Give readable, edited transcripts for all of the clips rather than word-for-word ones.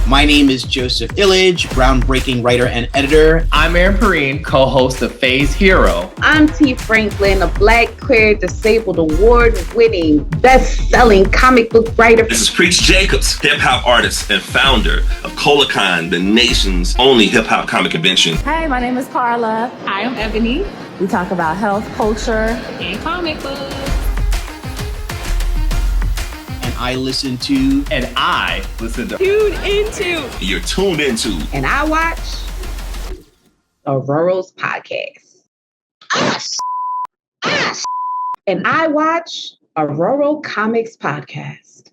My name is Joseph Illidge, groundbreaking writer and editor. I'm Aaron Perrine, co-host of Phase Hero. I'm T. Franklin, a Black, queer, disabled, award-winning, best-selling comic book writer. This is Preach Jacobs, hip-hop artist and founder of Colacon, the nation's only hip-hop comic convention. Hi, my name is Carla. Hi, I'm Ebony. We talk about health, culture, and comic books. I listen to. And I listen to. Tune into. You're tuned into. And I watch Aurora's podcast. And I watch Aurora Comics podcast.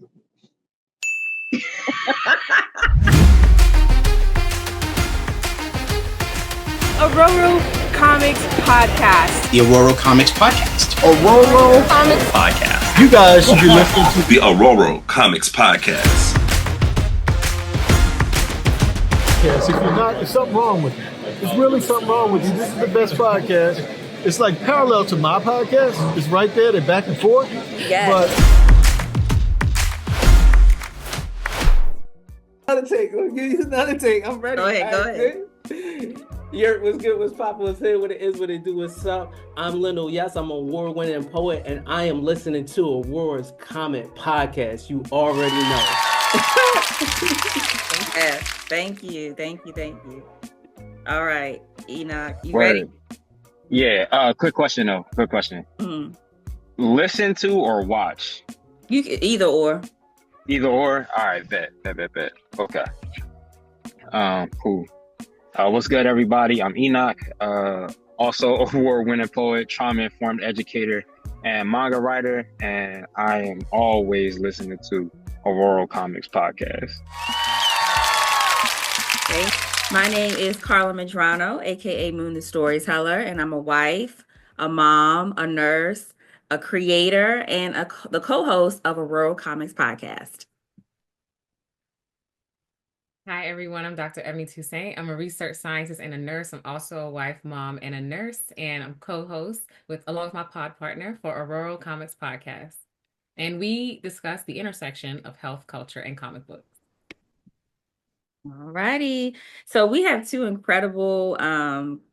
Aurora Comics podcast. The Aurora Comics podcast. Aurora Comics podcast. You guys should be listening to the Aurora Comics podcast. Yes, if you're not, there's something wrong with you. There's really something wrong with you. This is the best podcast. It's like parallel to my podcast. It's right there. They're back and forth. Yes. Another take. I'm ready. Go ahead. Yurt, what's good, what's poppin', what's here, what it is, what it do, what's up. I'm LindoYes, I'm an award-winning poet, and I am listening to Aurora's Comment Podcast. You already know. Yes, thank you. All right, Enoch, you ready? Yeah, quick question though, Mm-hmm. Listen to or watch? You can, either or. Either or? All right, bet. Okay. Cool. What's good, everybody? I'm Enoch, also award-winning poet, trauma-informed educator, and manga writer, and I am always listening to Aurora Comics podcast. Okay. My name is Carla Medrano, aka Moon the Storyteller, and I'm a wife, a mom, a nurse, a creator, and the co-host of Aurora Comics podcast. Hi, everyone. I'm Dr. Ebony Toussaint. I'm a research scientist and a nurse. I'm also a wife, mom, and a nurse, and I'm co-host along with my pod partner for Aurora Comics podcast. And we discuss the intersection of health, culture, and comic books. All righty. So we have two incredible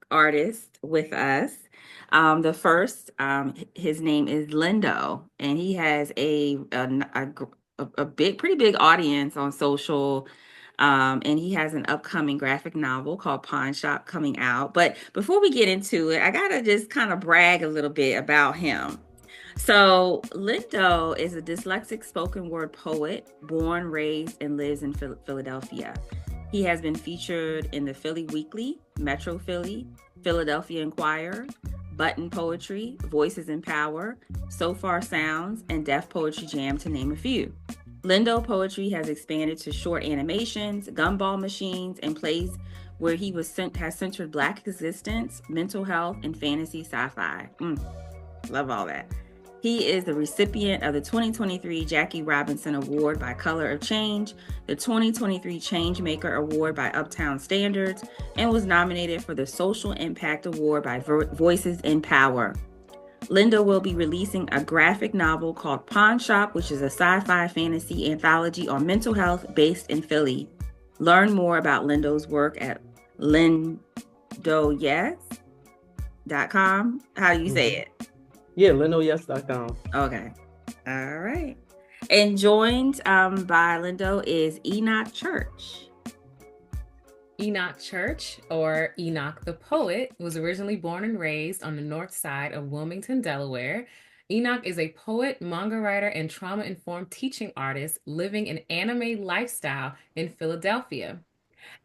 artists with us. The first, his name is Lindo, and he has a pretty big audience on social. And he has an upcoming graphic novel called Pawnshop coming out. But before we get into it, I gotta just kind of brag a little bit about him. So Lindo is a dyslexic spoken word poet, born, raised, and lives in Philadelphia. He has been featured in the Philly Weekly, Metro Philly, Philadelphia Inquirer, Button Poetry, Voices in Power, So Far Sounds, and Deaf Poetry Jam, to name a few. Lindo poetry has expanded to short animations, gumball machines, and plays where he has centered Black existence, mental health, and fantasy sci-fi. Love all that. He is the recipient of the 2023 Jackie Robinson Award by Color of Change, the 2023 Changemaker Award by Uptown Standards, and was nominated for the Social Impact Award by Voices in Power. Lindo will be releasing a graphic novel called Pawnshop, which is a sci-fi fantasy anthology on mental health based in Philly. Learn more about Lindo's work at LindoYes.com. How do you say it? Yeah, LindoYes.com. Okay. All right. And joined by Lindo is Enoch Church. Enoch Church, or Enoch the Poet, was originally born and raised on the north side of Wilmington, Delaware. Enoch is a poet, manga writer, and trauma-informed teaching artist living an anime lifestyle in Philadelphia.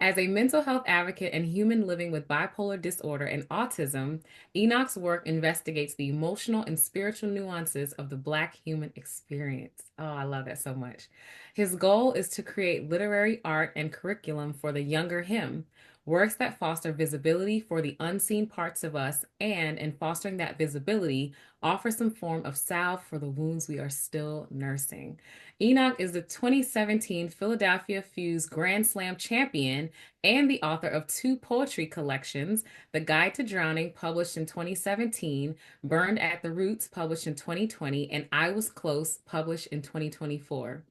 As a mental health advocate and human living with bipolar disorder and autism, Enoch's work investigates the emotional and spiritual nuances of the Black human experience. Oh, I love that so much. His goal is to create literary art and curriculum for the younger him, works that foster visibility for the unseen parts of us, and in fostering that visibility, offer some form of salve for the wounds we are still nursing. Enoch is the 2017 Philadelphia Fuse Grand Slam champion and the author of 2 poetry collections, The Guide to Drowning, published in 2017, Burned at the Roots, published in 2020, and I Was Close, published in 2024.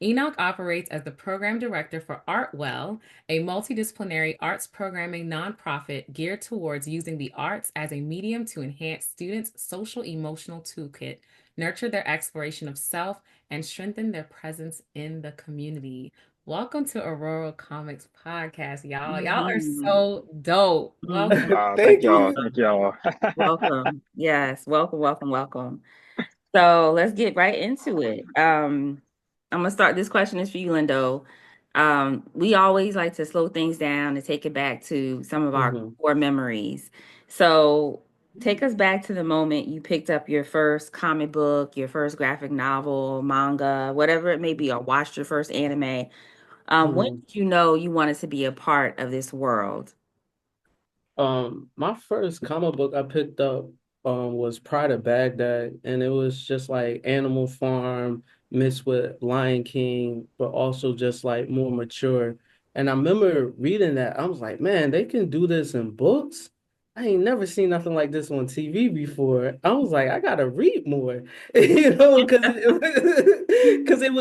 Enoch operates as the program director for ArtWell, a multidisciplinary arts programming nonprofit geared towards using the arts as a medium to enhance students' social emotional toolkit, nurture their exploration of self, and strengthen their presence in the community. Welcome to Aurora Comics Podcast, y'all. Y'all are so dope. Welcome. Thank Thank y'all. you. Thank y'all. Welcome. Yes, welcome. So let's get right into it. I'm gonna start. This question is for you, Lindo. We always like to slow things down and take it back to some of our core memories. So take us back to the moment you picked up your first comic book, your first graphic novel, manga, whatever it may be, or watched your first anime. When did you know you wanted to be a part of this world? My first comic book I picked up was Pride of Baghdad, and it was just like Animal Farm mixed with Lion King, but also just like more mature. And I remember reading that, I was like, man, they can do this in books. I ain't never seen nothing like this on TV before. I was like, I gotta read more, because it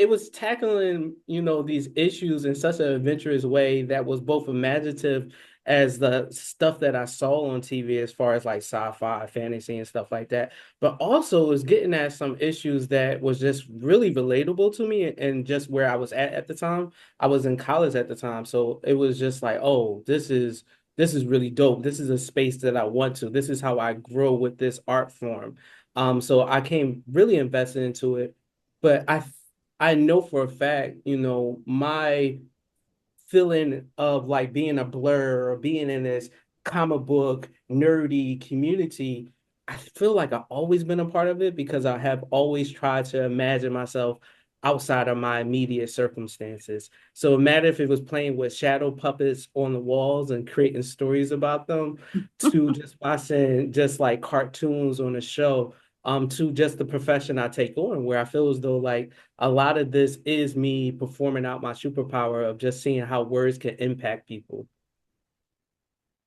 was tackling, these issues in such an adventurous way that was both imaginative as the stuff that I saw on TV as far as like sci-fi, fantasy, and stuff like that. But also was getting at some issues that was just really relatable to me and just where I was at the time. I was in college at the time. So it was just like, oh, this is really dope. This is a space that I want to. This is how I grow with this art form. So I came really invested into it. But I know for a fact, my feeling of like being a blur or being in this comic book nerdy community, I feel like I've always been a part of it because I have always tried to imagine myself outside of my immediate circumstances. So it mattered if it was playing with shadow puppets on the walls and creating stories about them, to just watching just like cartoons on a show, to just the profession I take on, where I feel as though like a lot of this is me performing out my superpower of just seeing how words can impact people.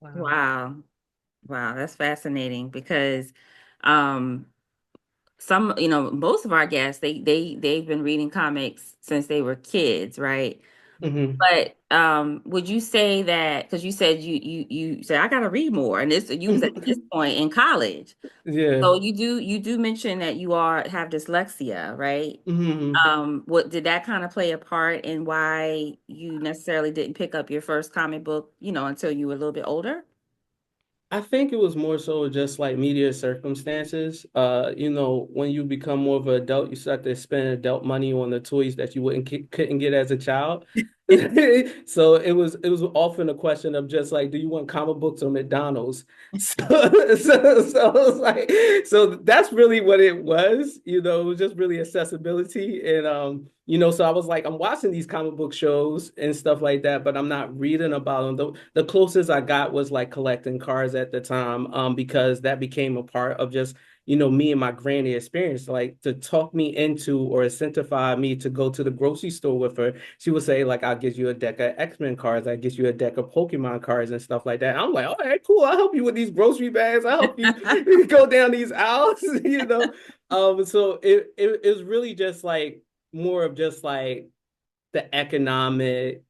Wow. Wow, that's fascinating because um some, most of our guests, they've been reading comics since they were kids, right? Mm-hmm. But would you say that, because you said you said I gotta read more, and this you was at this point in college. Yeah. So you do mention that you have dyslexia, right? Mm-hmm. What did that kind of play a part in why you necessarily didn't pick up your first comic book, until you were a little bit older? I think it was more so just like media circumstances. When you become more of an adult, you start to spend adult money on the toys that you couldn't get as a child. So it was often a question of just like, do you want comic books or McDonald's? So it was like, so that's really what it was. It was just really accessibility. And so I was like, I'm watching these comic book shows and stuff like that, but I'm not reading about them. The closest I got was like collecting cars at the time, because that became a part of just me and my granny experience, like to talk me into or incentivize me to go to the grocery store with her. She would say, like, I'll get you a deck of X-Men cards, I get you a deck of Pokemon cards and stuff like that. And I'm like, all right, cool. I'll help you with these grocery bags. I'll help you go down these aisles, So it was really just like more of just like the economic,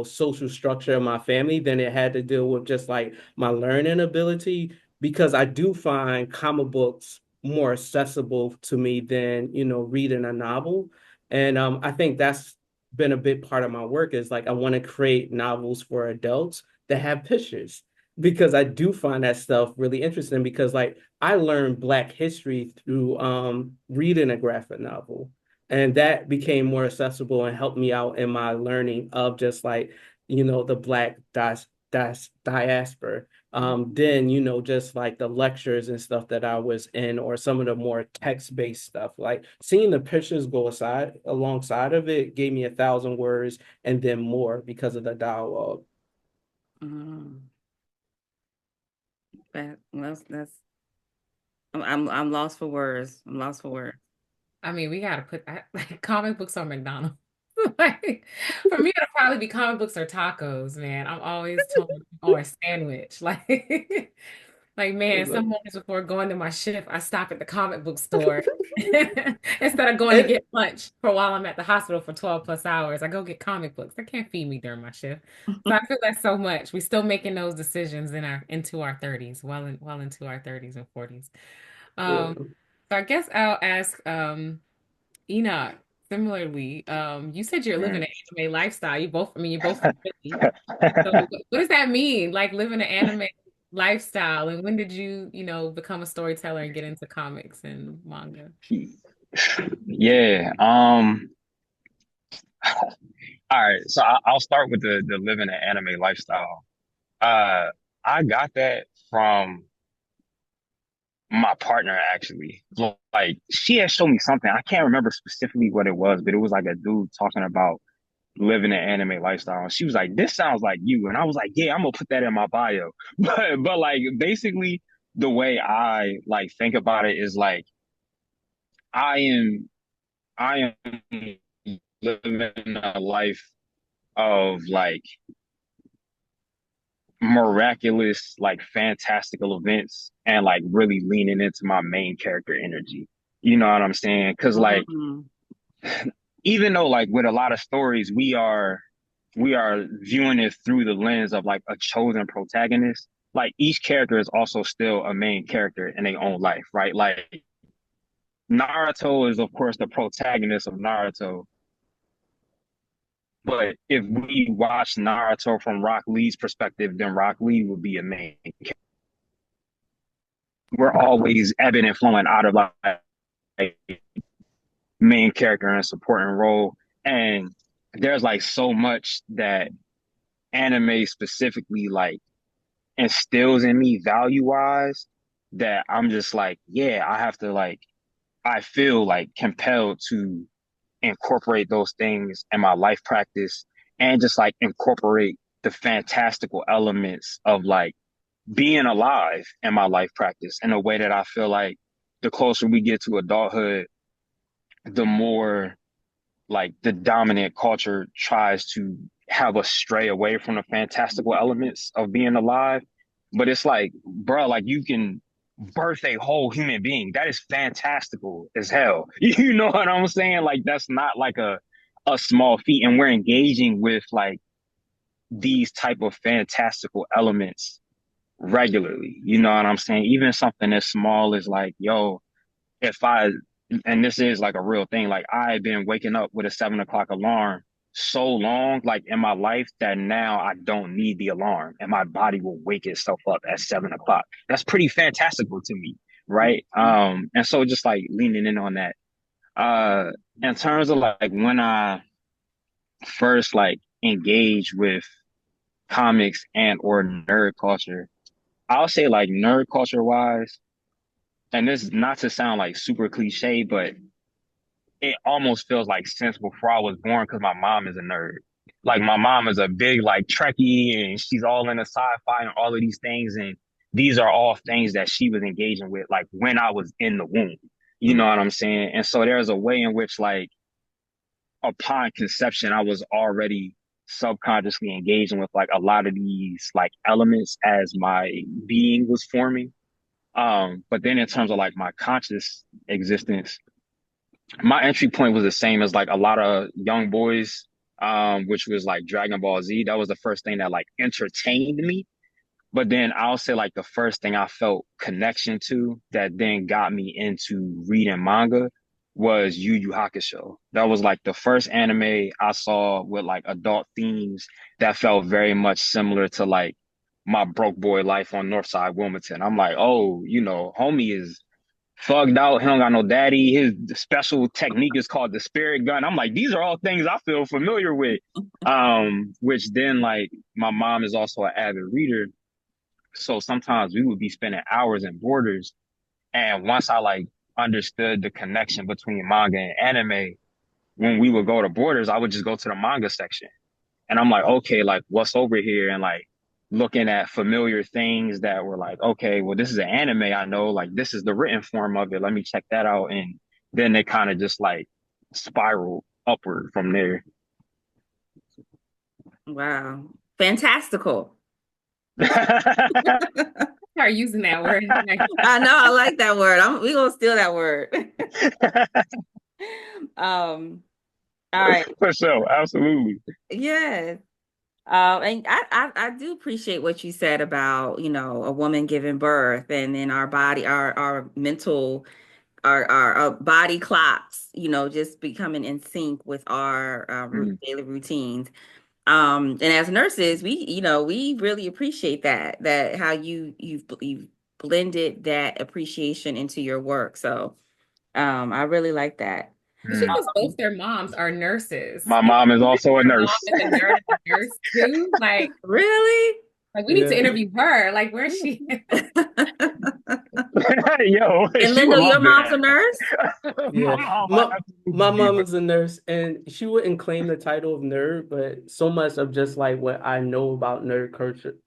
social structure of my family than it had to deal with just like my learning ability, because I do find comic books more accessible to me than, reading a novel. And I think that's been a big part of my work, is like I want to create novels for adults that have pictures, because I do find that stuff really interesting, because like I learned Black history through reading a graphic novel. And that became more accessible and helped me out in my learning of just like, the Black diaspora. Then, just like the lectures and stuff that I was in, or some of the more text-based stuff, like seeing the pictures go alongside of it gave me 1,000 words and then more because of the dialogue. Mm. That's I'm lost for words. I'm lost for words. I mean, we gotta put that like comic books on McDonald's. Like for me, it'll probably be comic books or tacos, man. I'm always told or a sandwich. Like Like, man, some mornings before going to my shift, I stop at the comic book store instead of going to get lunch for while I'm at the hospital for 12 plus hours. I go get comic books. They can't feed me during my shift. So I feel that so much. We still making those decisions into our 30s, well into our 30s and 40s. So I guess I'll ask Enoch, similarly, you said you're living an anime lifestyle. You're both from Philly. So what does that mean? Like living an anime lifestyle, and when did you, become a storyteller and get into comics and manga? Yeah. All right. So I'll start with the living an anime lifestyle. I got that from my partner actually. Like she had shown me something. I can't remember specifically what it was, but it was like a dude talking about living an anime lifestyle. And she was like, "This sounds like you." And I was like, "Yeah, I'm gonna put that in my bio." But like basically the way I like think about it is like I am I am living a life of like miraculous, like fantastical events and like really leaning into my main character energy. You know what I'm saying? Cause like even though like with a lot of stories we are viewing it through the lens of like a chosen protagonist, like each character is also still a main character in their own life, right? Like Naruto is of course the protagonist of Naruto. But if we watch Naruto from Rock Lee's perspective, then Rock Lee would be a main character. We're always ebbing and flowing out of like main character and supporting role. And there's like so much that anime specifically like instills in me value wise that I'm just like, yeah, I have to like, I feel like compelled to incorporate those things in my life practice and just like incorporate the fantastical elements of like being alive in my life practice in a way that I feel like the closer we get to adulthood, the more like the dominant culture tries to have us stray away from the fantastical elements of being alive. But it's like, bro, like you can birth a whole human being. That is fantastical as hell. You know what I'm saying? Like that's not like a small feat. And we're engaging with like these type of fantastical elements regularly. You know what I'm saying? Even something as small as like, yo, if I, and this is like a real thing, like I've been waking up with a 7 o'clock alarm so long, like in my life, that now I don't need the alarm and my body will wake itself up at 7 o'clock. That's pretty fantastical to me, right? And so just like leaning in on that. In terms of like when I first like engage with comics and or nerd culture, I'll say like nerd culture wise, and this is not to sound like super cliche, but it almost feels like since before I was born because my mom is a nerd. Like my mom is a big like Trekkie and she's all into sci-fi and all of these things. And these are all things that she was engaging with like when I was in the womb. You know what I'm saying? And so there's a way in which like upon conception, I was already subconsciously engaging with like a lot of these like elements as my being was forming. But then in terms of like my conscious existence, my entry point was the same as like a lot of young boys, which was like Dragon Ball Z. That was the first thing that like entertained me. But then I'll say like the first thing I felt connection to that then got me into reading manga was Yu Yu Hakusho. That was like the first anime I saw with like adult themes that felt very much similar to like my broke boy life on Northside Wilmington. I'm like, oh, homie is thugged out. He don't got no daddy. His special technique is called the spirit gun. I'm like, these are all things I feel familiar with. Which then like my mom is also an avid reader. So sometimes we would be spending hours in Borders. And once I like understood the connection between manga and anime, when we would go to Borders, I would just go to the manga section. And I'm like, okay, like what's over here? And like looking at familiar things that were like, okay, well, this is an anime. I know like this is the written form of it. Let me check that out. And then they kind of just like spiral upward from there. Wow. Fantastical. start using that word. I know, I like that word. We're gonna steal that word. All right. For sure, absolutely. Yes. And I do appreciate what you said about, a woman giving birth and then our body, our mental, our body clocks, just becoming in sync with our daily routines. And as nurses, we really appreciate that how you've blended that appreciation into your work. So, I really like that. Especially because both their moms are nurses. My mom is also a Your nurse. mom is a nurse too. Like, Really? like we need to interview her. Like, where's she? Yo, And she would Lindo, your love mom's a that. nurse? Yeah, my mom is a nurse, and she wouldn't claim the title of nerd, but so much of just like what I know about nerd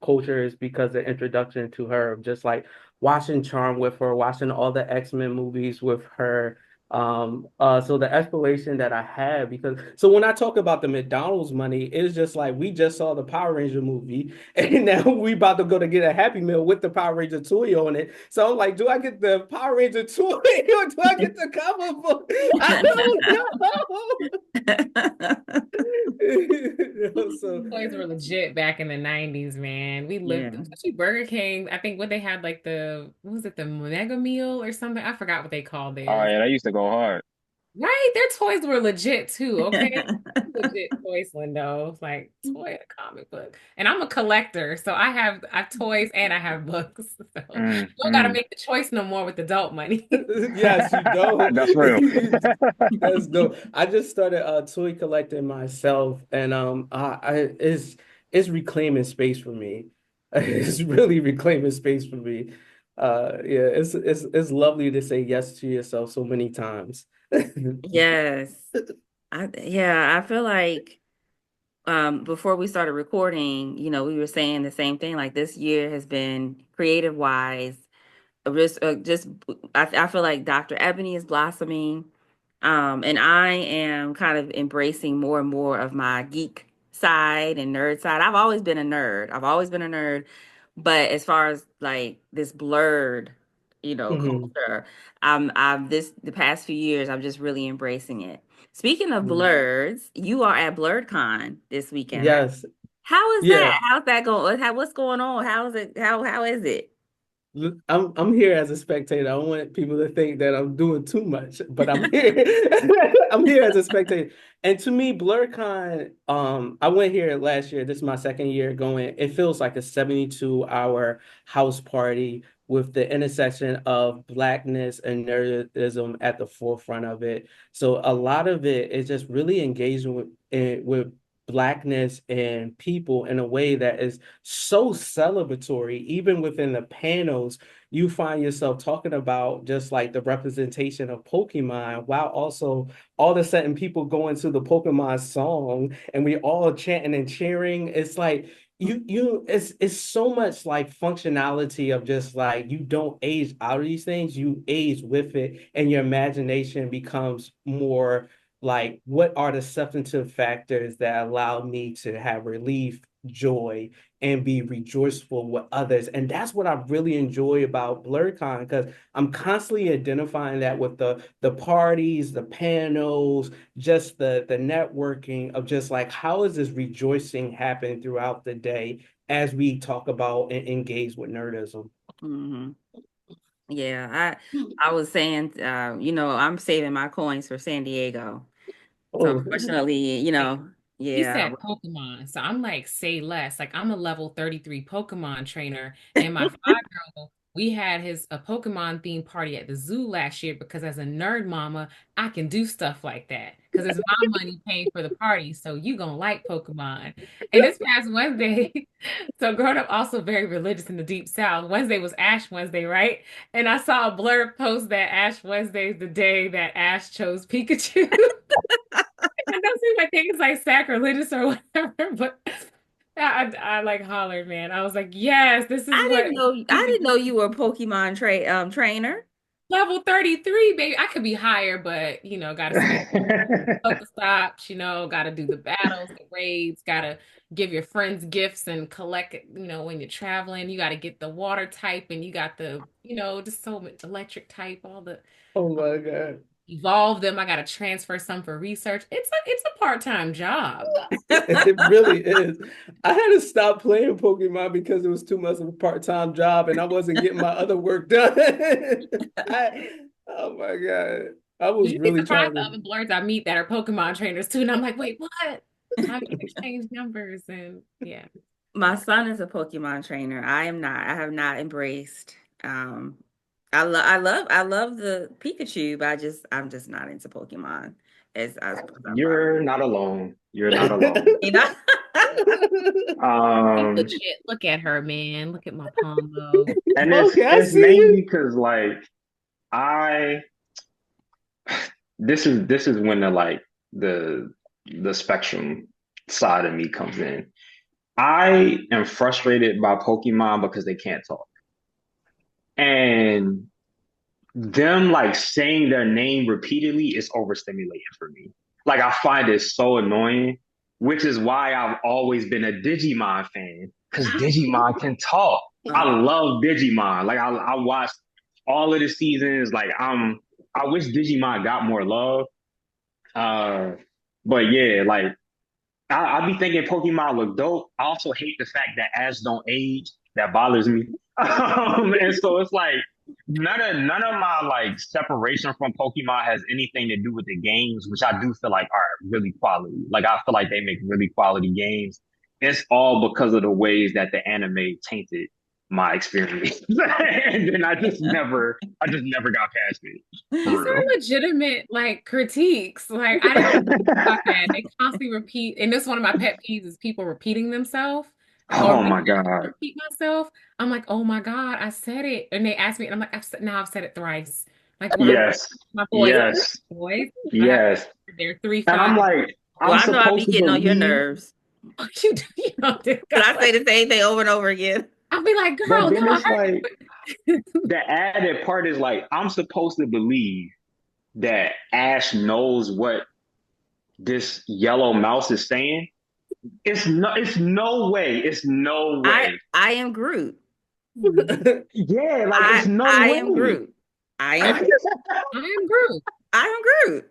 culture is because of the introduction to her, of just like watching Charm with her, watching all the X-Men movies with her. So the explanation that I had, because so when I talk about the McDonald's money, it's just like we just saw the Power Ranger movie, and now we about to go to get a Happy Meal with the Power Ranger toy on it. So I'm like, do I get the Power Ranger toy or do I get the comic book? I don't know. So Toys were legit back in the 90s, man. We lived, especially Burger King. I think what they had, like what was it, the Mega Meal or something? I forgot what they called it. Oh yeah, that used to go hard. Right, their toys were legit too. Okay, legit toys, Lindo. Like toy and a comic book, and I'm a collector, so I have toys and I have books. So you don't got to make the choice no more with adult money. Yes, you don't. That's real. That's dope. I just started toy collecting myself, and it's reclaiming space for me. It's really reclaiming space for me. Yeah, it's lovely to say yes to yourself so many times. Yes. I feel like before we started recording, we were saying the same thing. Like this year has been creative wise, I feel like Dr. Ebony is blossoming. And I am kind of embracing more and more of my geek side and nerd side. I've always been a nerd. But as far as like this blurred, culture, the past few years, I'm just really embracing it. Speaking of blurs, you are at BlurredCon this weekend, right? Yes. How is Yeah. that? How's that going? What's going on? How is it? How is it? I'm here as a spectator. I don't want people to think that I'm doing too much, but I'm here. I'm here as a spectator. And to me, BlurredCon, I went here last year. This is my second year going. It feels like a 72-hour house party with the intersection of Blackness and nerdism at the forefront of it. So a lot of it is just really engaging with Blackness and people in a way that is so celebratory. Even within the panels, you find yourself talking about just like the representation of Pokemon, while also all of a sudden people go into the Pokemon song and we all chanting and cheering. It's like it's so much like functionality of just like you don't age out of these things, you age with it, and your imagination becomes more like, what are the substantive factors that allow me to have relief, joy, and be rejoiceful with others? And that's what I really enjoy about BlurredCon, because I'm constantly identifying that with the parties, the panels, just the networking of just like, how is this rejoicing happening throughout the day as we talk about and engage with nerdism? Mm-hmm. Yeah, I was saying, I'm saving my coins for San Diego. So unfortunately, yeah. You said Pokemon, so I'm like, say less. Like I'm a level 33 Pokemon trainer, and my 5-year-old, we had a Pokemon themed party at the zoo last year because as a nerd mama, I can do stuff like that because it's my money paying for the party. So you gonna like Pokemon. And this past Wednesday, so growing up also very religious in the deep South, Wednesday was Ash Wednesday, right? And I saw a blurb post that Ash Wednesday is the day that Ash chose Pikachu. It doesn't seem like things like sacrilegious or whatever, but I like hollered, man. I was like, yes, this is I didn't know you were a Pokemon trainer. level 33, baby. I could be higher, but you know, gotta stay Pokestops, you know, gotta do the battles, the raids, gotta give your friends gifts and collect it, you know, when you're traveling. You gotta get the water type and you got the, you know, just so much electric type, all the Oh my God. evolve them. I gotta transfer some for research. It's a part-time job. It really is. I had to stop playing Pokemon because it was too much of a part-time job and I wasn't getting my other work done. Oh my God. I was You'd be really surprised trying the to. other blurs I meet that are Pokemon trainers too. And I'm like, wait, what? How do you exchange numbers? And yeah. My son is a Pokemon trainer. I am not. I have not embraced. I love the Pikachu, but I'm just not into Pokemon. As You're not alone. You're not alone. you know. Legit. Look at her, man. Look at my combo. And Okay, I it's see mainly you. because like this is when the spectrum side of me comes in. I am frustrated by Pokemon because they can't talk. And them like saying their name repeatedly is overstimulating for me. Like I find it so annoying, which is why I've always been a Digimon fan, because Digimon can talk. I love Digimon. Like I watched all of the seasons. Like I wish Digimon got more love. But yeah, like I be thinking Pokemon look dope. I also hate the fact that ads don't age. That bothers me. And so it's like none of my like separation from Pokemon has anything to do with the games, which I do feel like are really quality. Like I feel like they make really quality games. It's all because of the ways that the anime tainted my experience. And then I just never got past it. These For are real. legitimate like critiques. Like I didn't think about that. They constantly repeat, and this is one of my pet peeves is people repeating themselves. Or Oh my making me God. repeat myself. I'm like, oh my God, I said it. And they ask me, and I'm like, I've said it thrice. Like, why Yes. my boys, Yes. boys, Yes. they're 3, And 5. I'm like, Well, I'm I know I be supposed to getting on your believe, nerves. You know, this But guy, I say the same thing over and over again. I'll be like, but girl, then no, I it's like the added part is like, I'm supposed to believe that Ash knows what this yellow mouse is saying. It's no way. It's no way. I am Groot. Yeah, like it's no I way. am Groot. I am am Groot. I am Groot.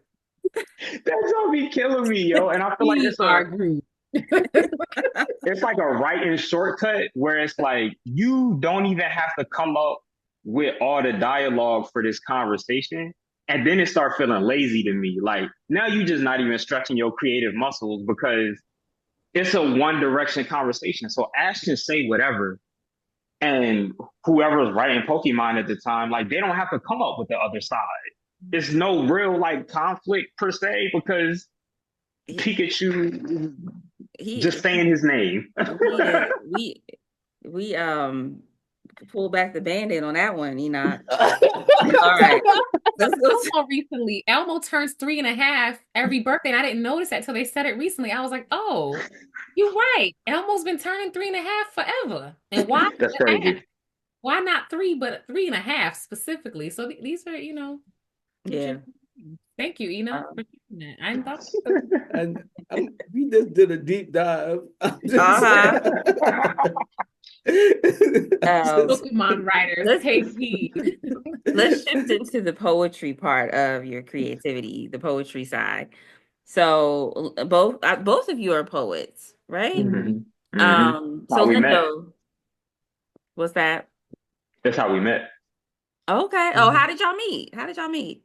That's gonna be killing me, yo. And I feel like We are Groot. it's like a writing shortcut where it's like you don't even have to come up with all the dialogue for this conversation. And then it starts feeling lazy to me. Like now you just not even stretching your creative muscles because it's a one direction conversation. So Ash can say whatever. And whoever's writing Pokemon at the time, like they don't have to come up with the other side. There's no real like conflict per se because Pikachu just saying his name. we pull back the band-aid on that one, Enoch. All right. Elmo recently. Elmo turns 3.5 every birthday, and I didn't notice that until they said it recently. I was like, oh, you're right. Elmo's been turning 3.5 forever. And why? That's crazy. Why not 3, but 3.5 specifically? So these are, you know, yeah. Thank you, Enoch, for doing that. I thought And we just did a deep dive. Pokemon writers, take heed. Let's shift into the poetry part of your creativity, the poetry side. So both of you are poets, right? Mm-hmm. Mm-hmm. So Lindo, what's that? That's how we met. Okay. Oh, how did y'all meet?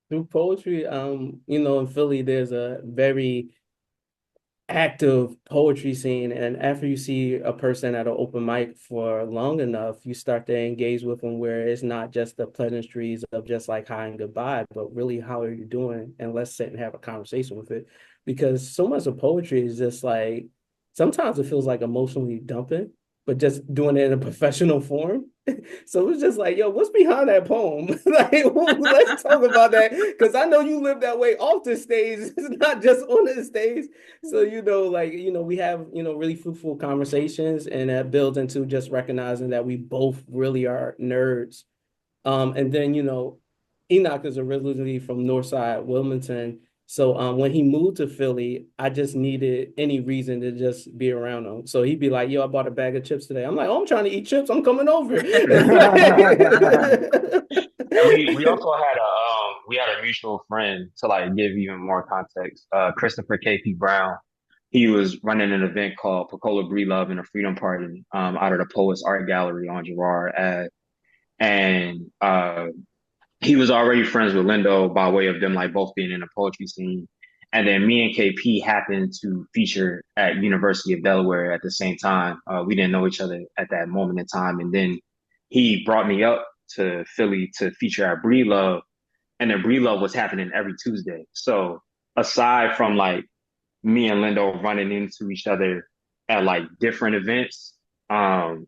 Through poetry. You know, in Philly, there's a very active poetry scene, and after you see a person at an open mic for long enough, you start to engage with them where it's not just the pleasantries of just like hi and goodbye, but really how are you doing, and let's sit and have a conversation with it, because so much of poetry is just like sometimes it feels like emotionally dumping, but just doing it in a professional form. So it's just like, yo, what's behind that poem? Like, let's talk about that, because I know you live that way off the stage. It's not just on the stage. So, you know, like, you know, we have, you know, really fruitful conversations, and that builds into just recognizing that we both really are nerds And then, Enoch is originally from Northside, Wilmington. So when he moved to Philly, I just needed any reason to just be around him. So he'd be like, yo, I bought a bag of chips today. I'm like, oh, I'm trying to eat chips. I'm coming over. And we also had a mutual friend to like give even more context. Christopher KP Brown. He was running an event called Pecola Bree Love and a Freedom Party out of the Poets Art Gallery on Girard Ave. And he was already friends with Lindo by way of them like both being in the poetry scene. And then me and KP happened to feature at University of Delaware at the same time. We didn't know each other at that moment in time. And then he brought me up to Philly to feature at Bree Love. And then Bree Love was happening every Tuesday. So aside from like me and Lindo running into each other at like different events,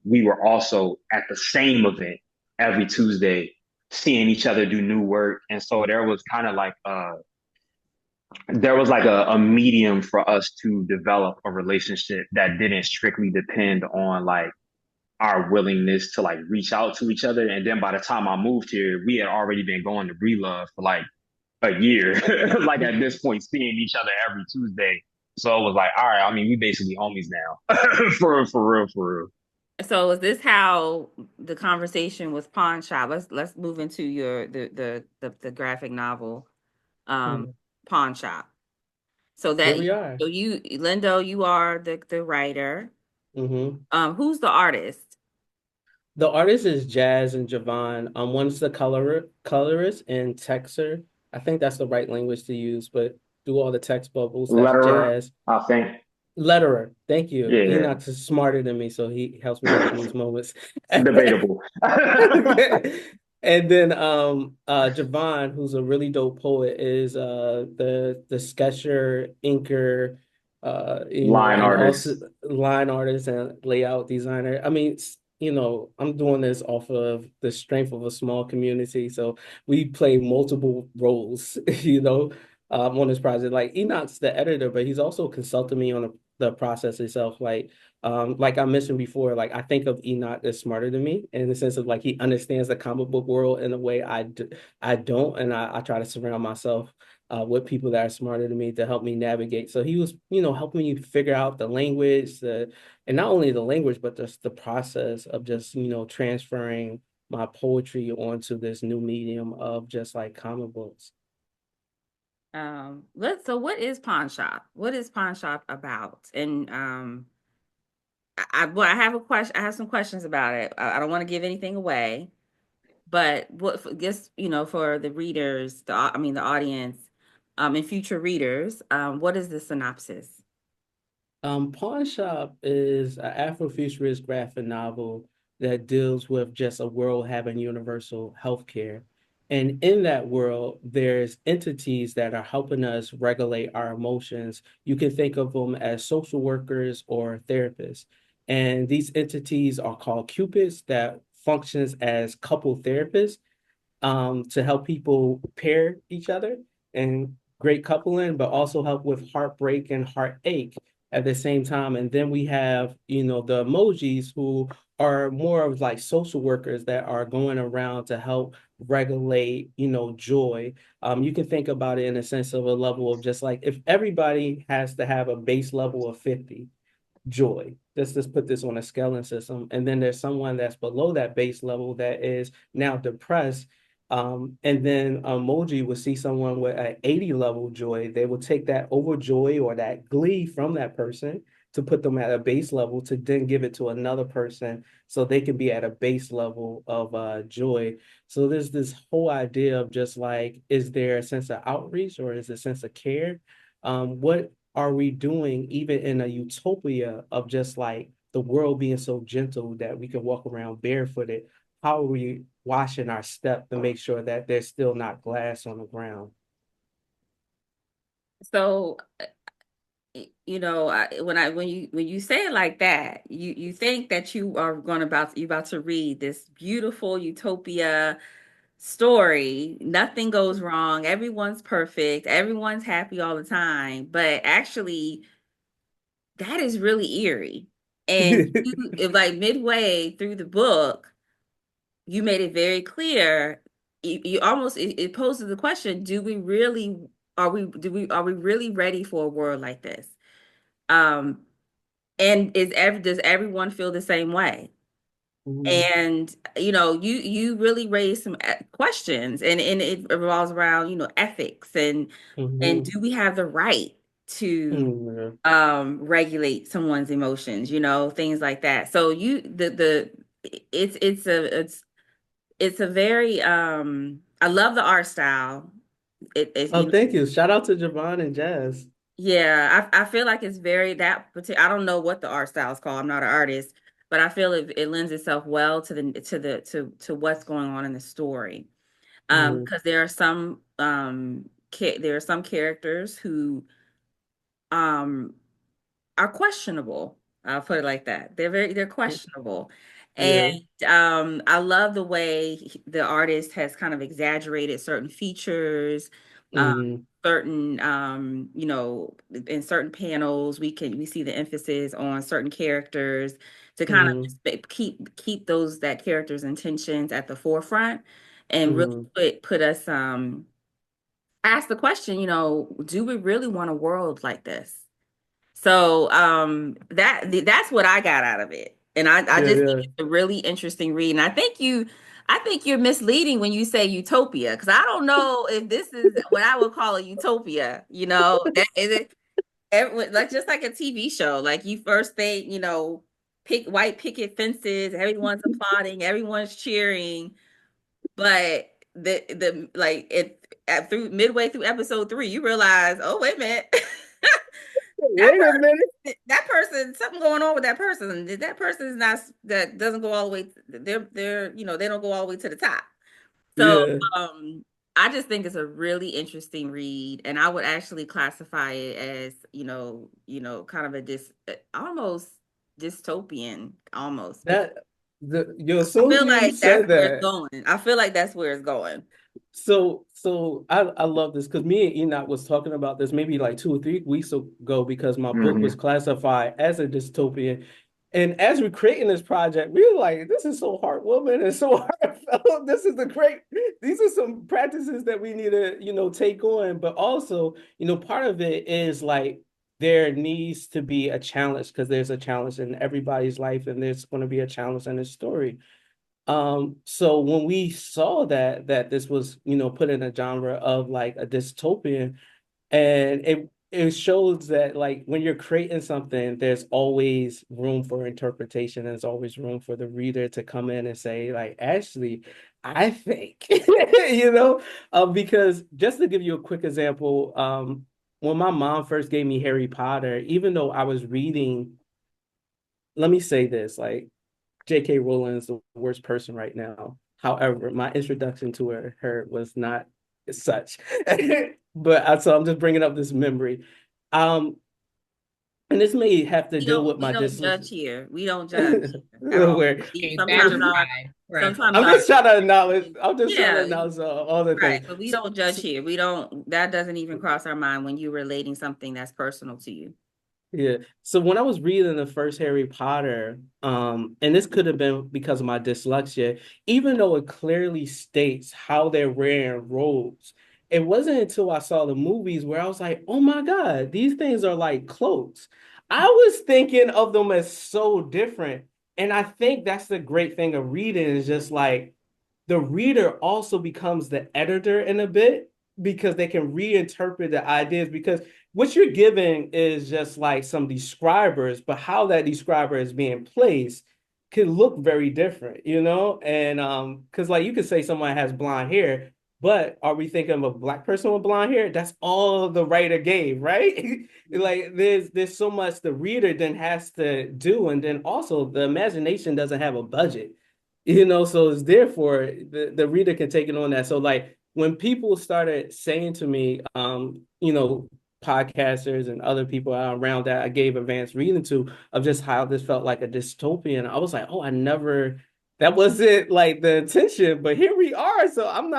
we were also at the same event every Tuesday, seeing each other do new work. And so there was kind of like a medium for us to develop a relationship that didn't strictly depend on like our willingness to like reach out to each other. And then by the time I moved here, we had already been going to Bree Love for like a year, like at this point, seeing each other every Tuesday. So it was like, all right, I mean, we basically homies now. For real, for real. So is this how the conversation with Pawnshop? Let's move into the graphic novel, Pawnshop. So Here we are. so you, Lindo, you are the writer. Mm-hmm. Who's the artist? The artist is Jazz and Javon. One's the colorist and texter. I think that's the right language to use, but do all the text bubbles. That's Letterer, Jazz. I think. Letterer. Thank you. Yeah. Enoch is smarter than me, so he helps me out in these moments. Debatable. And then Javon, who's a really dope poet, is the sketcher, inker, line artist. also line artist and layout designer. I mean, I'm doing this off of the strength of a small community. So we play multiple roles, on this project. Like Enoch's the editor, but he's also consulting me on the process itself. Like I mentioned before, like I think of Enoch as smarter than me in the sense of like he understands the comic book world in a way I don't, and I try to surround myself with people that are smarter than me to help me navigate. So he was, helping me figure out the language, and not only the language, but just the process of just, transferring my poetry onto this new medium of just like comic books. So what is Pawnshop? What is Pawnshop about? And I have a question. I have some questions about it. I don't want to give anything away, but for the readers, the audience, and future readers, what is the synopsis? Pawnshop is an Afrofuturist graphic novel that deals with just a world having universal healthcare. And in that world, there's entities that are helping us regulate our emotions. You can think of them as social workers or therapists. And these entities are called Cupids that functions as couple therapists to help people pair each other and great coupling, but also help with heartbreak and heartache at the same time. And then we have, the emojis who are more of like social workers that are going around to help regulate, joy. You can think about it in a sense of a level of just like if everybody has to have a base level of 50 joy. Let's just put this on a scaling system. And then there's someone that's below that base level that is now depressed. And then emoji will see someone with an 80 level joy. They will take that overjoy or that glee from that person to put them at a base level to then give it to another person so they can be at a base level of joy. So there's this whole idea of just like, is there a sense of outreach or is there a sense of care? What are we doing even in a utopia of just like the world being so gentle that we can walk around barefooted? How are we washing our step to make sure that there's still not glass on the ground? So, when you say it like that, you think that you are about to read this beautiful utopia story. Nothing goes wrong. Everyone's perfect. Everyone's happy all the time. But actually, that is really eerie. And like midway through the book, you made it very clear. You almost it poses the question: do we really are we really ready for a world like this? Um, and does everyone feel the same way? And you really raise some questions, and it revolves around ethics and do we have the right to regulate someone's emotions, things like that. So it's a very I love the art style. Oh, thank you. Shout out to Javon and Jazz. Yeah, I feel like it's very that particular. I don't know what the art style is called. I'm not an artist, but I feel it lends itself well to what's going on in the story. Because there are some characters who are questionable. I'll put it like that. They're questionable. Yeah. And I love the way the artist has kind of exaggerated certain features, certain in certain panels we see the emphasis on certain characters to kind of keep that character's intentions at the forefront and really put us ask the question, do we really want a world like this? So that's what I got out of it. And I just think it's a really interesting read. And I think you're misleading when you say utopia, because I don't know if this is what I would call a utopia, that is it like just like a TV show. Like you first think, white picket fences, everyone's applauding, everyone's cheering, but the like it through midway through episode 3, you realize, oh wait a minute. That person, something going on with that person. That person is not, that doesn't go all the way. They're they don't go all the way to the top. So I just think it's a really interesting read, and I would actually classify it as kind of almost dystopian, almost. That as soon as you said that, I feel like that's where it's going. So I love this because me and Enoch was talking about this maybe like 2 or 3 weeks ago because my book was classified as a dystopian. And as we're creating this project, we were like, this is so heartwarming and so heartfelt. These are some practices that we need to, take on. But also, part of it is like there needs to be a challenge because there's a challenge in everybody's life and there's going to be a challenge in this story. So when we saw that this was, put in a genre of like a dystopian, and it shows that like when you're creating something, there's always room for interpretation. There's always room for the reader to come in and say, like, actually, I think, because just to give you a quick example, when my mom first gave me Harry Potter, even though I was reading, let me say this, like, J.K. Rowling is the worst person right now. However, my introduction to her was not such. But so I'm just bringing up this memory. And this may have to deal with my dyslexia. Judge here. We don't judge. Sometimes I'm just trying to acknowledge. I'm just trying to acknowledge all the things. But we don't judge here. We don't. That doesn't even cross our mind when you're relating something that's personal to you. Yeah. So when I was reading the first Harry Potter, and this could have been because of my dyslexia, even though it clearly states how they're wearing robes, it wasn't until I saw the movies where I was like, oh my God, these things are like cloaks. I was thinking of them as so different. And I think that's the great thing of reading is just like the reader also becomes the editor in a bit because they can reinterpret the ideas because what you're giving is just like some describers, but how that describer is being placed can look very different, And because like you could say someone has blonde hair, but are we thinking of a Black person with blonde hair? That's all the writer gave, right? Like there's so much the reader then has to do, and then also the imagination doesn't have a budget, So it's therefore the reader can take it on that. So like when people started saying to me, podcasters and other people around that I gave advanced reading to of just how this felt like a dystopian. I was like, oh, that wasn't like the intention, but here we are. So I'm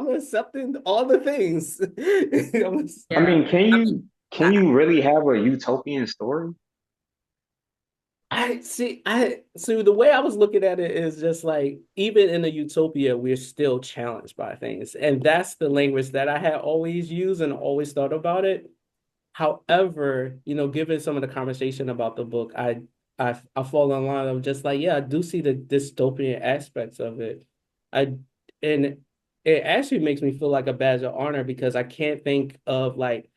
accepting all the things. I mean, can you really have a utopian story? I see the way I was looking at it is just like, even in a utopia, we're still challenged by things. And that's the language that I had always used and always thought about it. However, given some of the conversation about the book, I fall in line of just like, yeah, I do see the dystopian aspects of it. I and it actually makes me feel like a badge of honor because I can't think of like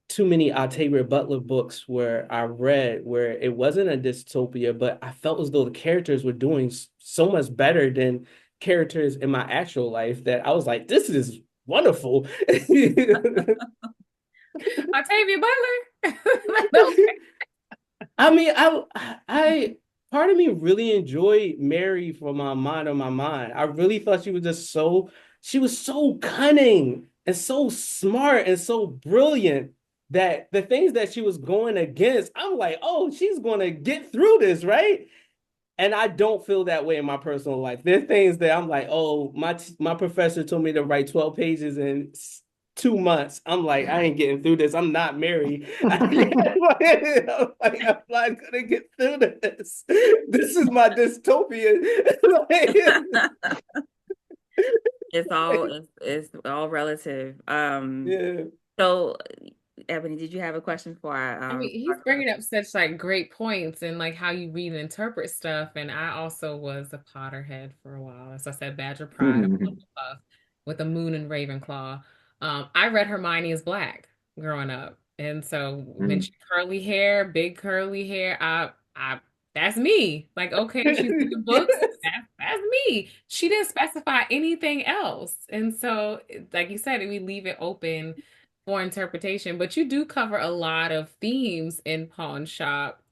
too many Octavia Butler books where I read where it wasn't a dystopia, but I felt as though the characters were doing so much better than characters in my actual life that I was like, this is wonderful. Octavia Butler. I mean, I part of me really enjoyed Mary from My Mind on My Mind. I really thought she was so cunning and so smart and so brilliant that the things that she was going against, I'm like, oh, she's going to get through this, right? And I don't feel that way in my personal life. There are things that I'm like, oh, my professor told me to write 12 pages in 2 months. I'm like, I ain't getting through this. I'm not married. I'm not gonna get through this. This is my dystopia. It's all relative. Yeah. So, Ebony, did you have a question for I mean, he's bringing up such like great points and like how you read and interpret stuff. And I also was a Potterhead for a while. As I said, Badger Pride with the Moon and Ravenclaw. I read Hermione as Black growing up. And so mentioned curly hair, big curly hair. I that's me. Like, okay, she's in the books. That's me. She didn't specify anything else. And so, like you said, we leave it open for interpretation, but you do cover a lot of themes in Pawnshop,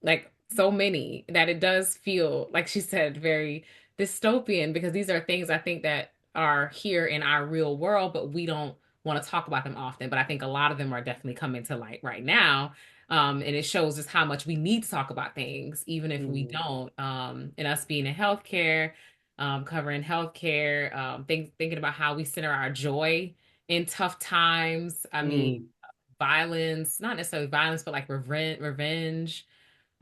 like so many that it does feel, like she said, very dystopian, because these are things I think that are here in our real world, but we don't want to talk about them often. But I think a lot of them are definitely coming to light right now. And it shows just how much we need to talk about things, even if we don't. And us being in healthcare, covering healthcare, thinking about how we center our joy in tough times. I mean, violence, not necessarily violence, but like revenge,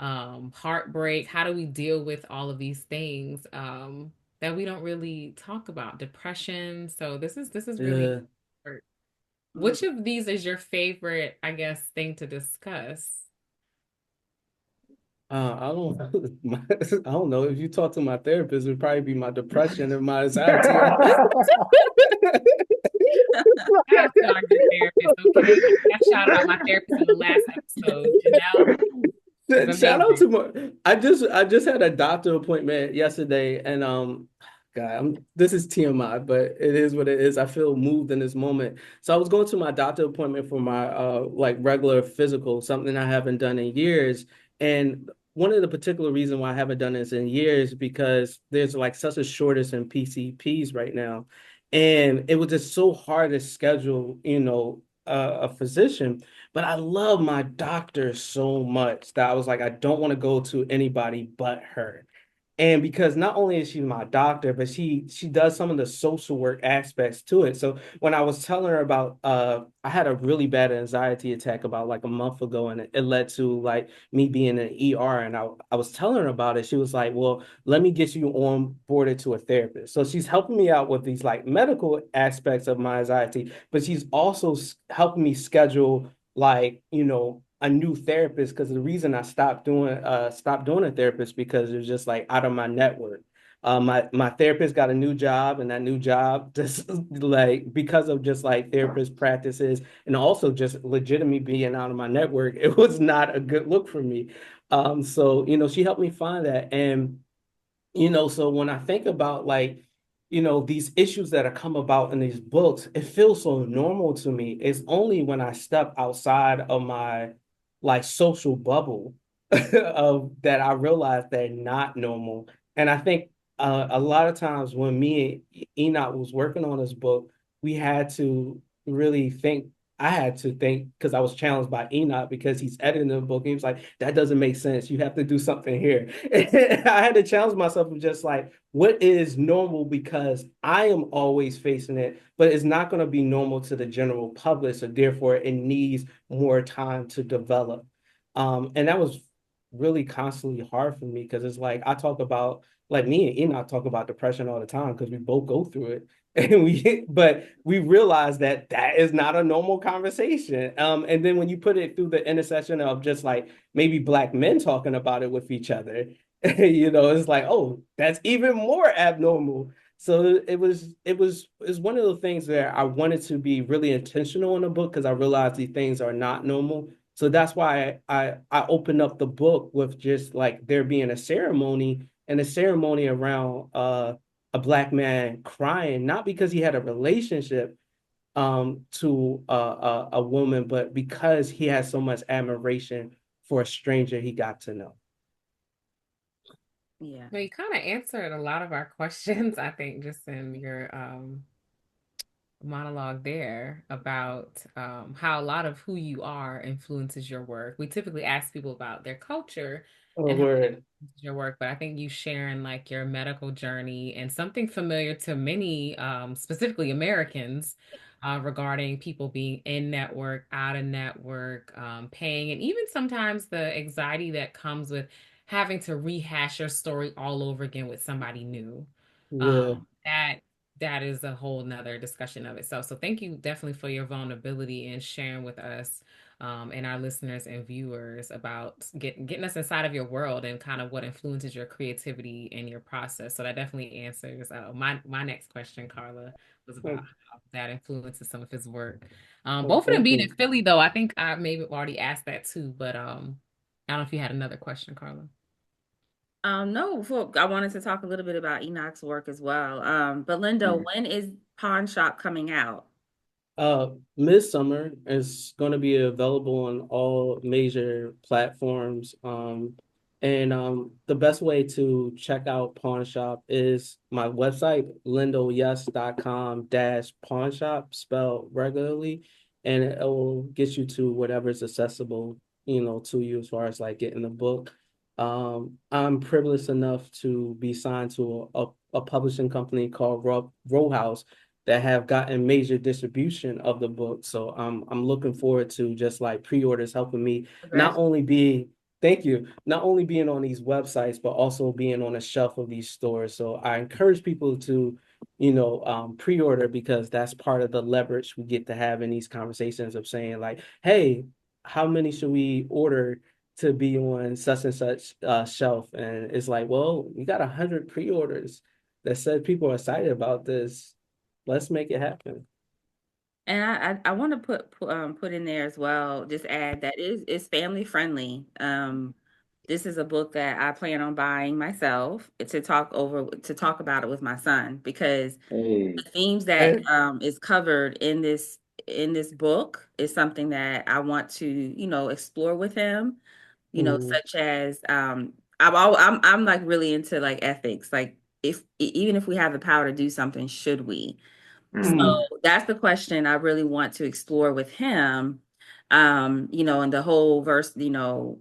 heartbreak. How do we deal with all of these things that we don't really talk about? Depression. So this is really which of these is your favorite, I guess, thing to discuss? I don't know. If you talk to my therapist, it would probably be my depression and my anxiety. I shouted out my therapist in the last episode. Shout out to I just had a doctor appointment yesterday, and God, this is TMI, but it is what it is. I feel moved in this moment. So I was going to my doctor appointment for my like regular physical, something I haven't done in years. And one of the particular reasons why I haven't done this in years because there's like such a shortage in PCPs right now. And it was just so hard to schedule, a physician. But I love my doctor so much that I was like, I don't want to go to anybody but her. And because not only is she my doctor, but she does some of the social work aspects to it. So when I was telling her about, I had a really bad anxiety attack about like a month ago, and it led to like me being in an ER. And I was telling her about it. She was like, well, let me get you on boarded to a therapist. So she's helping me out with these like medical aspects of my anxiety, but she's also helping me schedule like, a new therapist, because the reason I stopped doing a therapist because it was just like out of my network. My therapist got a new job, and that new job just like because of just like therapist practices and also just legitimately being out of my network, it was not a good look for me. So she helped me find that, and so when I think about like these issues that are come about in these books, it feels so normal to me. It's only when I step outside of my like social bubble of that I realized they're not normal. And I think a lot of times when me and Enoch was working on this book, we had to really think. I had to think because I was challenged by Enoch because he's editing the book. He was like, that doesn't make sense. You have to do something here. And I had to challenge myself of just like, what is normal? Because I am always facing it, but it's not going to be normal to the general public. So therefore it needs more time to develop. And that was really constantly hard for me because it's like I talk about, like me and Enoch talk about depression all the time because we both go through it. But we realize that that is not a normal conversation. And then when you put it through the intersection of just like maybe Black men talking about it with each other, it's like, oh, that's even more abnormal. So it's one of the things where I wanted to be really intentional in the book because I realized these things are not normal. So that's why I opened up the book with just like there being a ceremony, and a ceremony around a Black man crying, not because he had a relationship to a woman, but because he had so much admiration for a stranger he got to know. Yeah. Well, you kind of answered a lot of our questions, I think, just in your monologue there about how a lot of who you are influences your work. We typically ask people about their culture and how it influences your work, but I think you sharing like your medical journey and something familiar to many, specifically Americans, regarding people being in network, out of network, paying, and even sometimes the anxiety that comes with having to rehash your story all over again with somebody new. Yeah. That is a whole nother discussion of itself. So thank you definitely for your vulnerability and sharing with us and our listeners and viewers about getting us inside of your world and kind of what influences your creativity and your process. So that definitely answers my next question, Carla, was about how that influences some of his work. Both of them being in Philly, though, I think I maybe already asked that too, but I don't know if you had another question, Carla. No, I wanted to talk a little bit about Enoch's work as well. But Lindo, when is Pawnshop coming out? Midsummer is going to be available on all major platforms. The best way to check out Pawnshop is my website, lindoyes.com-pawnshop, spelled regularly, and it will get you to whatever's accessible, to you as far as like getting the book. I'm privileged enough to be signed to a publishing company called Row House that have gotten major distribution of the book. So I'm looking forward to just like pre-orders helping me not only be, thank you, not only being on these websites, but also being on a shelf of these stores. So I encourage people to, pre-order because that's part of the leverage we get to have in these conversations of saying like, hey, how many should we order to be on such and such shelf? And it's like, well, we got 100 pre-orders that said people are excited about this. Let's make it happen. And I want to put in there as well, just add that it's family friendly. This is a book that I plan on buying myself to talk about it with my son because the themes that is covered in this book is something that I want to explore with him. Such as I'm like really into like ethics, like even if we have the power to do something, should we? So that's the question I really want to explore with him. And the whole verse, the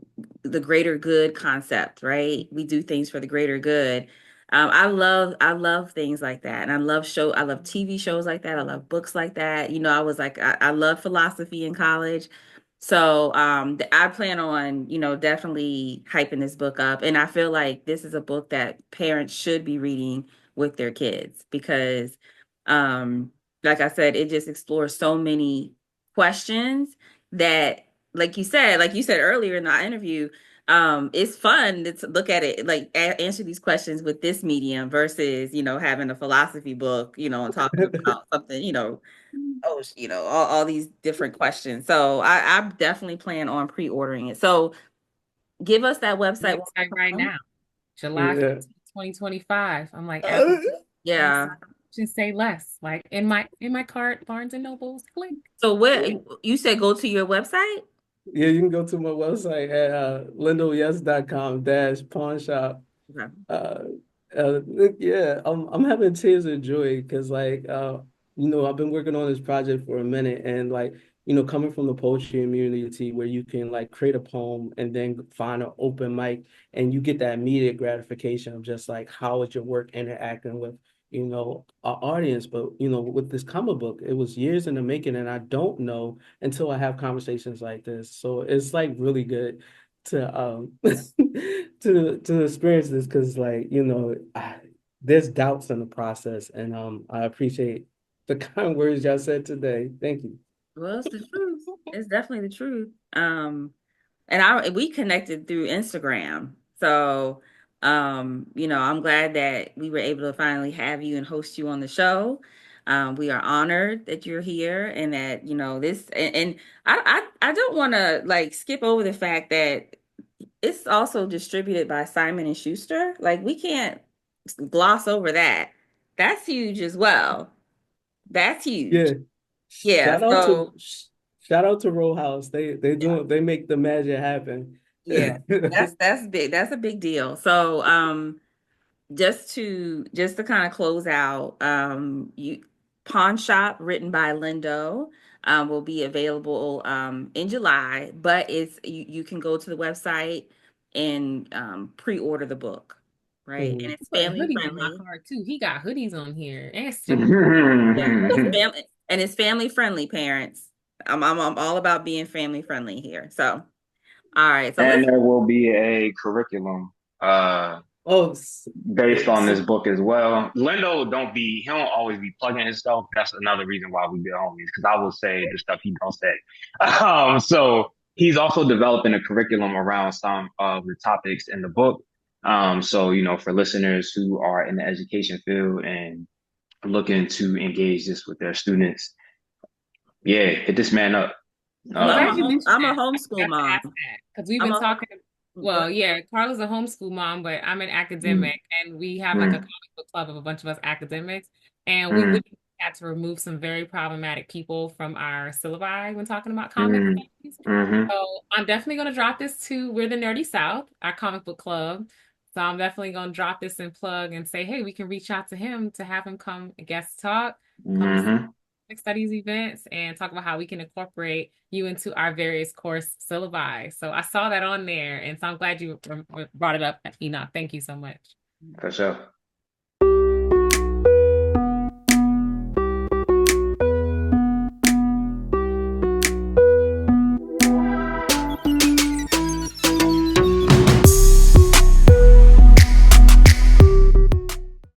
greater good concept, right? We do things for the greater good. I love things like that. And I love TV shows like that. I love books like that. I was like, I love philosophy in college. So I plan on, definitely hyping this book up. And I feel like this is a book that parents should be reading with their kids because like I said, it just explores so many questions that, like you said earlier in the interview, it's fun to look at it, like answer these questions with this medium versus, having a philosophy book, and talking about something, all these different questions. So I definitely plan on pre-ordering it. So give us that website right now, July 15th, 2025. I'm like, yeah. Just say less. Like in my cart, Barnes and Nobles, click. So where you said go to your website? Yeah, you can go to my website at lindoyes.com-pawnshop. Yeah, I'm having tears of joy because like I've been working on this project for a minute and like coming from the poetry community where you can like create a poem and then find an open mic and you get that immediate gratification of just like how is your work interacting with our audience. But with this comic book, it was years in the making and I don't know until I have conversations like this. So it's like really good to experience this, because like, there's doubts in the process, and I appreciate the kind words y'all said today. Thank you. Well, it's the truth. It's definitely the truth. We connected through Instagram. So, I'm glad that we were able to finally have you and host you on the show. We are honored that you're here and that, this, and I don't want to like skip over the fact that it's also distributed by Simon and Schuster. Like, we can't gloss over that. That's huge as well. That's huge. Yeah. Yeah. Shout out to Row House. They make the magic happen. Yeah, that's big. That's a big deal. So, just to kind of close out, Pawnshop, written by Lindo, will be available in July, but you can go to the website and pre-order the book, right? And it's family hoodies on my friendly. card too. He got hoodies on here. And It's family friendly, parents. I'm all about being family friendly here. So, all right. So and there will be a curriculum based on this book as well. Lindo he don't always be plugging his stuff. That's another reason why we be homies, because I will say the stuff he don't say. So he's also developing a curriculum around some of the topics in the book. So, for listeners who are in the education field and looking to engage this with their students, yeah, hit this man up. I'm a homeschool mom. Because we've been talking. Well, yeah, Carla's a homeschool mom, but I'm an academic, and we have like a comic book club of a bunch of us academics, and we really had to remove some very problematic people from our syllabi when talking about comic books. So I'm definitely going to drop this to We're the Nerdy South, our comic book club. So I'm definitely going to drop this and plug and say, hey, we can reach out to him to have him come guest talk, come studies events, and talk about how we can incorporate you into our various course syllabi. So I saw that on there, and so I'm glad you brought it up, Enoch. Thank you so much. For sure.